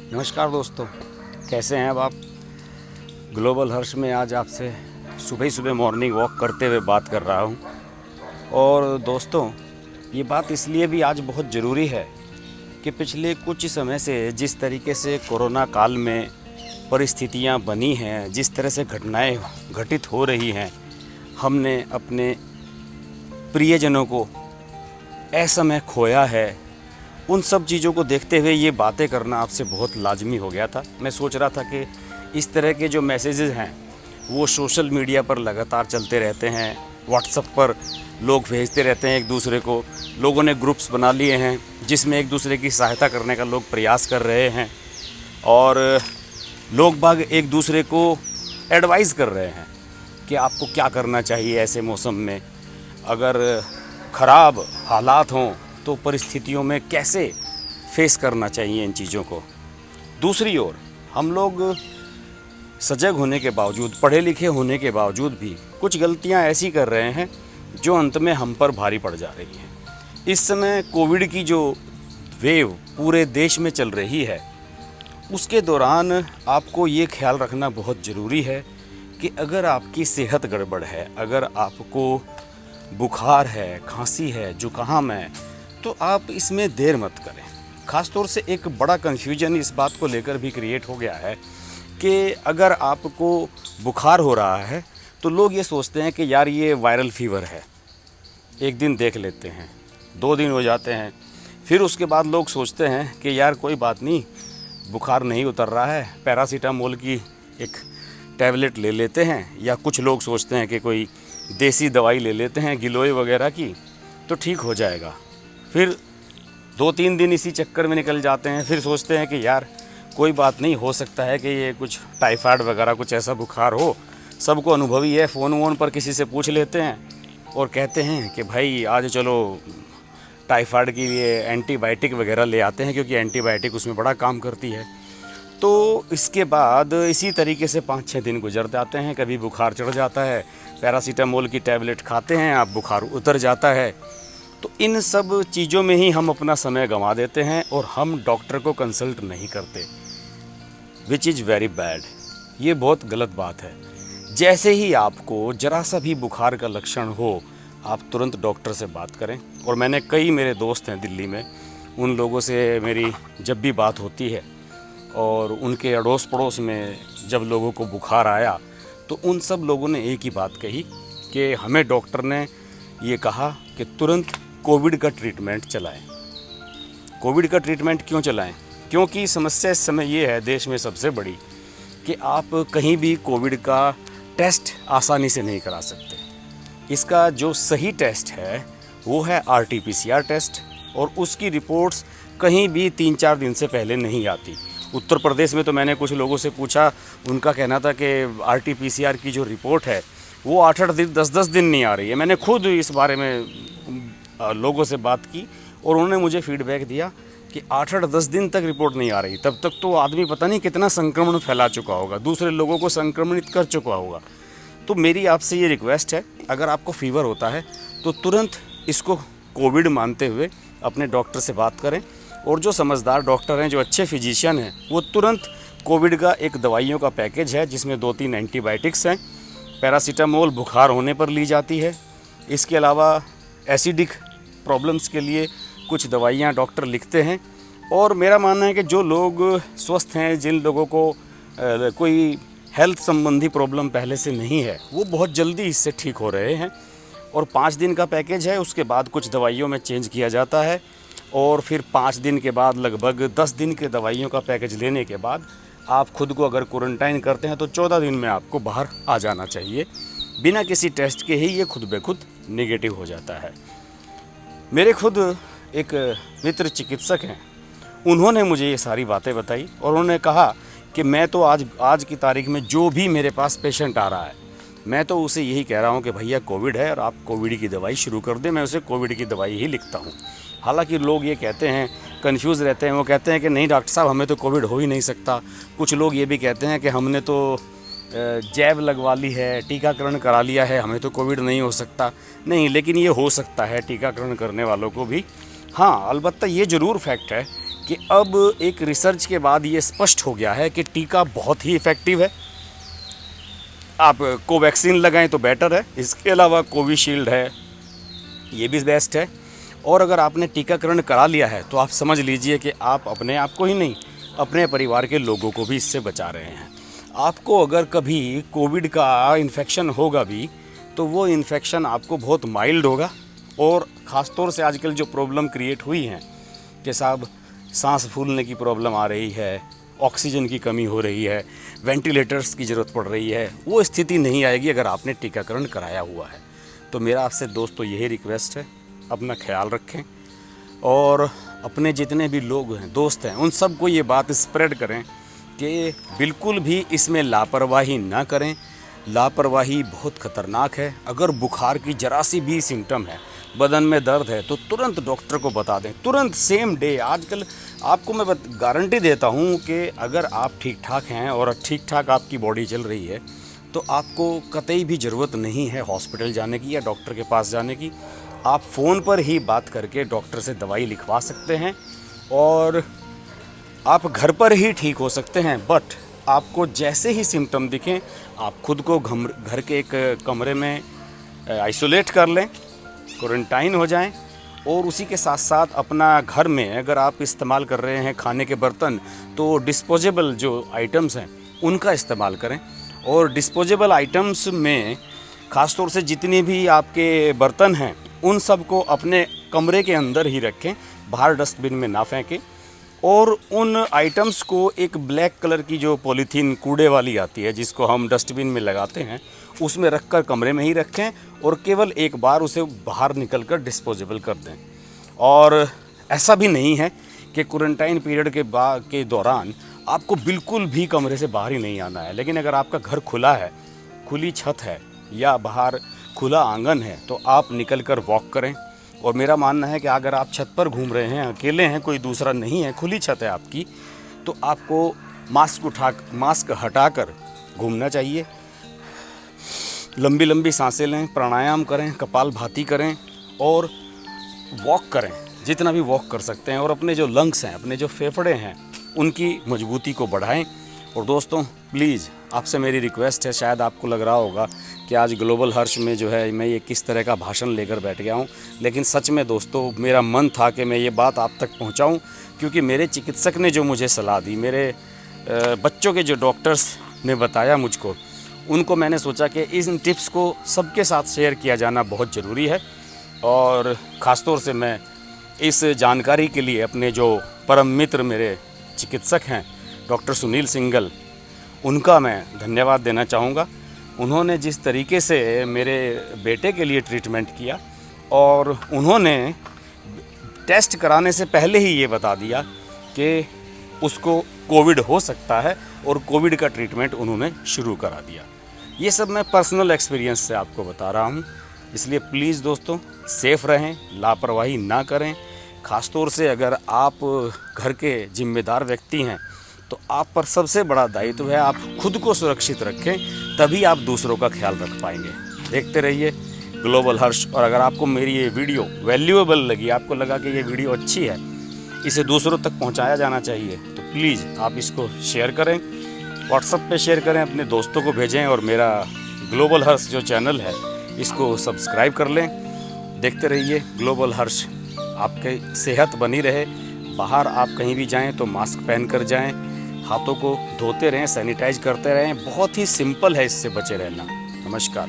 नमस्कार दोस्तों, कैसे हैं अब आप। ग्लोबल हर्ष में आज आपसे सुबह ही सुबह मॉर्निंग वॉक करते हुए बात कर रहा हूं। और दोस्तों, ये बात इसलिए भी आज बहुत ज़रूरी है कि पिछले कुछ समय से जिस तरीके से कोरोना काल में परिस्थितियां बनी हैं, जिस तरह से घटनाएं घटित हो रही हैं, हमने अपने प्रियजनों को असमय खोया है। उन सब चीज़ों को देखते हुए ये बातें करना आपसे बहुत लाजमी हो गया था। मैं सोच रहा था कि इस तरह के जो मैसेजेस हैं वो सोशल मीडिया पर लगातार चलते रहते हैं, व्हाट्सएप पर लोग भेजते रहते हैं एक दूसरे को। लोगों ने ग्रुप्स बना लिए हैं जिसमें एक दूसरे की सहायता करने का लोग प्रयास कर रहे हैं और लोग बाग एक दूसरे को एडवाइस कर रहे हैं कि आपको क्या करना चाहिए ऐसे मौसम में। अगर ख़राब हालात हों तो परिस्थितियों में कैसे फेस करना चाहिए इन चीज़ों को। दूसरी ओर हम लोग सजग होने के बावजूद, पढ़े लिखे होने के बावजूद भी कुछ गलतियां ऐसी कर रहे हैं जो अंत में हम पर भारी पड़ जा रही हैं। इस समय कोविड की जो वेव पूरे देश में चल रही है, उसके दौरान आपको ये ख्याल रखना बहुत ज़रूरी है कि अगर आपकी सेहत गड़बड़ है, अगर आपको बुखार है, खांसी है, जुकाम है, तो आप इसमें देर मत करें। ख़ास तौर से एक बड़ा कन्फ्यूजन इस बात को लेकर भी क्रिएट हो गया है कि अगर आपको बुखार हो रहा है तो लोग ये सोचते हैं कि यार ये वायरल फीवर है, एक दिन देख लेते हैं, 2 दिन हो जाते हैं, फिर उसके बाद लोग सोचते हैं कि यार कोई बात नहीं, बुखार नहीं उतर रहा है, पैरासीटामोल की एक टैबलेट ले लेते हैं, या कुछ लोग सोचते हैं कि कोई देसी दवाई ले लेते हैं गिलोय वगैरह की तो ठीक हो जाएगा। फिर 2-3 दिन इसी चक्कर में निकल जाते हैं, फिर सोचते हैं कि यार कोई बात नहीं, हो सकता है कि ये कुछ टाइफाइड वगैरह कुछ ऐसा बुखार हो, सबको अनुभवी है, फ़ोन वोन पर किसी से पूछ लेते हैं और कहते हैं कि भाई आज चलो टाइफाइड के लिए एंटीबायोटिक वगैरह ले आते हैं, क्योंकि एंटीबायोटिक उसमें बड़ा काम करती है। तो इसके बाद इसी तरीके से 5-6 दिन गुजर जाते हैं, कभी बुखार चढ़ जाता है, पैरासीटामोल की टैबलेट खाते हैं, आप बुखार उतर जाता है। तो इन सब चीज़ों में ही हम अपना समय गंवा देते हैं और हम डॉक्टर को कंसल्ट नहीं करते, विच इज़ वेरी बैड। ये बहुत गलत बात है। जैसे ही आपको ज़रा सा भी बुखार का लक्षण हो, आप तुरंत डॉक्टर से बात करें। और मैंने कई मेरे दोस्त हैं दिल्ली में, उन लोगों से मेरी जब भी बात होती है और उनके अड़ोस पड़ोस में जब लोगों को बुखार आया तो उन सब लोगों ने एक ही बात कही कि हमें डॉक्टर ने ये कहा कि तुरंत कोविड का ट्रीटमेंट चलाएं। कोविड का ट्रीटमेंट क्यों चलाएं? क्योंकि समस्या इस समय ये है देश में सबसे बड़ी कि आप कहीं भी कोविड का टेस्ट आसानी से नहीं करा सकते। इसका जो सही टेस्ट है वो है RT-PCR टेस्ट, और उसकी रिपोर्ट्स कहीं भी 3-4 दिन से पहले नहीं आती। उत्तर प्रदेश में तो मैंने कुछ लोगों से पूछा, उनका कहना था कि RT-PCR की जो रिपोर्ट है वो 8-8 दिन 10-10 दिन नहीं आ रही है। मैंने खुद इस बारे में लोगों से बात की और उन्होंने मुझे फीडबैक दिया कि 8-10 दिन तक रिपोर्ट नहीं आ रही। तब तक तो आदमी पता नहीं कितना संक्रमण फैला चुका होगा, दूसरे लोगों को संक्रमित कर चुका होगा। तो मेरी आपसे ये रिक्वेस्ट है, अगर आपको फीवर होता है तो तुरंत इसको कोविड मानते हुए अपने डॉक्टर से बात करें। और जो समझदार डॉक्टर हैं, जो अच्छे फिजिशियन हैं, वो तुरंत कोविड का एक दवाइयों का पैकेज है जिसमें 2-3 एंटीबायोटिक्स हैं। पैरासीटामोल बुखार होने पर ली जाती है। इसके अलावा एसिडिक प्रॉब्लम्स के लिए कुछ दवाइयाँ डॉक्टर लिखते हैं। और मेरा मानना है कि जो लोग स्वस्थ हैं, जिन लोगों को कोई हेल्थ संबंधी प्रॉब्लम पहले से नहीं है, वो बहुत जल्दी इससे ठीक हो रहे हैं। और 5 दिन का पैकेज है, उसके बाद कुछ दवाइयों में चेंज किया जाता है और फिर 5 दिन के बाद लगभग 10 दिन के दवाइयों का पैकेज लेने के बाद आप खुद को अगर क्वारंटाइन करते हैं तो 14 दिन में आपको बाहर आ जाना चाहिए। बिना किसी टेस्ट के ही ये खुद ब खुद नेगेटिव हो जाता है। मेरे खुद एक मित्र चिकित्सक हैं, उन्होंने मुझे ये सारी बातें बताई और उन्होंने कहा कि मैं तो आज की तारीख में जो भी मेरे पास पेशेंट आ रहा है, मैं तो उसे यही कह रहा हूँ कि भैया कोविड है और आप कोविड की दवाई शुरू कर दें। मैं उसे कोविड की दवाई ही लिखता हूँ। हालांकि लोग ये कहते हैं, कंफ्यूज रहते हैं, वो कहते हैं कि नहीं डॉक्टर साहब, हमें तो कोविड हो ही नहीं सकता। कुछ लोग ये भी कहते हैं कि हमने तो जैब लगवा ली है, टीकाकरण करा लिया है, हमें तो कोविड नहीं हो सकता। नहीं, लेकिन ये हो सकता है टीकाकरण करने वालों को भी। हाँ, अलबत्ता ये ज़रूर फैक्ट है कि अब एक रिसर्च के बाद ये स्पष्ट हो गया है कि टीका बहुत ही इफ़ेक्टिव है। आप कोवैक्सीन लगाएं तो बेटर है, इसके अलावा कोविशील्ड है, ये भी बेस्ट है। और अगर आपने टीकाकरण करा लिया है तो आप समझ लीजिए कि आप अपने आप को ही नहीं, अपने परिवार के लोगों को भी इससे बचा रहे हैं। आपको अगर कभी कोविड का इन्फेक्शन होगा भी तो वो इन्फेक्शन आपको बहुत माइल्ड होगा। और ख़ास तौर से आजकल जो प्रॉब्लम क्रिएट हुई हैं कि साहब सांस फूलने की प्रॉब्लम आ रही है, ऑक्सीजन की कमी हो रही है, वेंटिलेटर्स की ज़रूरत पड़ रही है, वो स्थिति नहीं आएगी अगर आपने टीकाकरण कराया हुआ है। तो मेरा आपसे दोस्तों यही रिक्वेस्ट है, अपना ख्याल रखें और अपने जितने भी लोग हैं, दोस्त हैं, उन सबको ये बात स्प्रेड करें कि बिल्कुल भी इसमें लापरवाही ना करें। लापरवाही बहुत ख़तरनाक है। अगर बुखार की जरा सी भी सिम्टम है, बदन में दर्द है, तो तुरंत डॉक्टर को बता दें, तुरंत सेम डे। आजकल आपको मैं गारंटी देता हूँ कि अगर आप ठीक ठाक हैं और ठीक ठाक आपकी बॉडी चल रही है तो आपको कतई भी ज़रूरत नहीं है हॉस्पिटल जाने की या डॉक्टर के पास जाने की। आप फ़ोन पर ही बात करके डॉक्टर से दवाई लिखवा सकते हैं और आप घर पर ही ठीक हो सकते हैं। बट आपको जैसे ही सिम्टम दिखें, आप खुद को घर के एक कमरे में आइसोलेट कर लें, क्वारंटाइन हो जाएं और उसी के साथ साथ अपना घर में अगर आप इस्तेमाल कर रहे हैं खाने के बर्तन, तो डिस्पोजेबल जो आइटम्स हैं उनका इस्तेमाल करें। और डिस्पोजेबल आइटम्स में ख़ास तौर से जितने भी आपके बर्तन हैं उन सब को अपने कमरे के अंदर ही रखें, बाहर डस्टबिन में ना फेंकें। और उन आइटम्स को एक ब्लैक कलर की जो पॉलीथीन कूड़े वाली आती है जिसको हम डस्टबिन में लगाते हैं, उसमें रखकर कमरे में ही रखें और केवल एक बार उसे बाहर निकलकर डिस्पोजेबल कर दें। और ऐसा भी नहीं है कि क्वारंटाइन पीरियड के दौरान आपको बिल्कुल भी कमरे से बाहर ही नहीं आना है। लेकिन अगर आपका घर खुला है, खुली छत है या बाहर खुला आंगन है, तो आप निकल कर वॉक करें। और मेरा मानना है कि अगर आप छत पर घूम रहे हैं, अकेले हैं, कोई दूसरा नहीं है, खुली छत है आपकी, तो आपको मास्क हटाकर घूमना चाहिए। लंबी लंबी सांसें लें, प्राणायाम करें, कपालभाति करें और वॉक करें, जितना भी वॉक कर सकते हैं। और अपने जो लंग्स हैं, अपने जो फेफड़े हैं, उनकी मजबूती को बढ़ाएं। और दोस्तों प्लीज़ आपसे मेरी रिक्वेस्ट है, शायद आपको लग रहा होगा कि आज ग्लोबल हर्ष में जो है मैं ये किस तरह का भाषण लेकर बैठ गया हूँ, लेकिन सच में दोस्तों मेरा मन था कि मैं ये बात आप तक पहुँचाऊँ, क्योंकि मेरे चिकित्सक ने जो मुझे सलाह दी, मेरे बच्चों के जो डॉक्टर्स ने बताया मुझको, उनको मैंने सोचा कि इन टिप्स को सबके साथ शेयर किया जाना बहुत ज़रूरी है। और ख़ास तौर से मैं इस जानकारी के लिए अपने जो परम मित्र मेरे चिकित्सक हैं डॉक्टर सुनील सिंगल, उनका मैं धन्यवाद देना चाहूँगा। उन्होंने जिस तरीके से मेरे बेटे के लिए ट्रीटमेंट किया और उन्होंने टेस्ट कराने से पहले ही ये बता दिया कि उसको कोविड हो सकता है और कोविड का ट्रीटमेंट उन्होंने शुरू करा दिया। ये सब मैं पर्सनल एक्सपीरियंस से आपको बता रहा हूँ। इसलिए प्लीज़ दोस्तों सेफ़ रहें, लापरवाही ना करें। ख़ास तौर से अगर आप घर के जिम्मेदार व्यक्ति हैं तो आप पर सबसे बड़ा दायित्व है आप खुद को सुरक्षित रखें, तभी आप दूसरों का ख्याल रख पाएंगे। देखते रहिए ग्लोबल हर्ष। और अगर आपको मेरी ये वीडियो वैल्यूएबल लगी, आपको लगा कि ये वीडियो अच्छी है, इसे दूसरों तक पहुंचाया जाना चाहिए, तो प्लीज़ आप इसको शेयर करें, व्हाट्सएप पे शेयर करें, अपने दोस्तों को भेजें और मेरा ग्लोबल हर्ष जो चैनल है इसको सब्सक्राइब कर लें। देखते रहिए ग्लोबल हर्ष। आपकी सेहत बनी रहे। बाहर आप कहीं भी जाएं तो मास्क पहन कर जाएं, हाथों को धोते रहें, सैनिटाइज करते रहें। बहुत ही सिंपल है इससे बचे रहना। नमस्कार।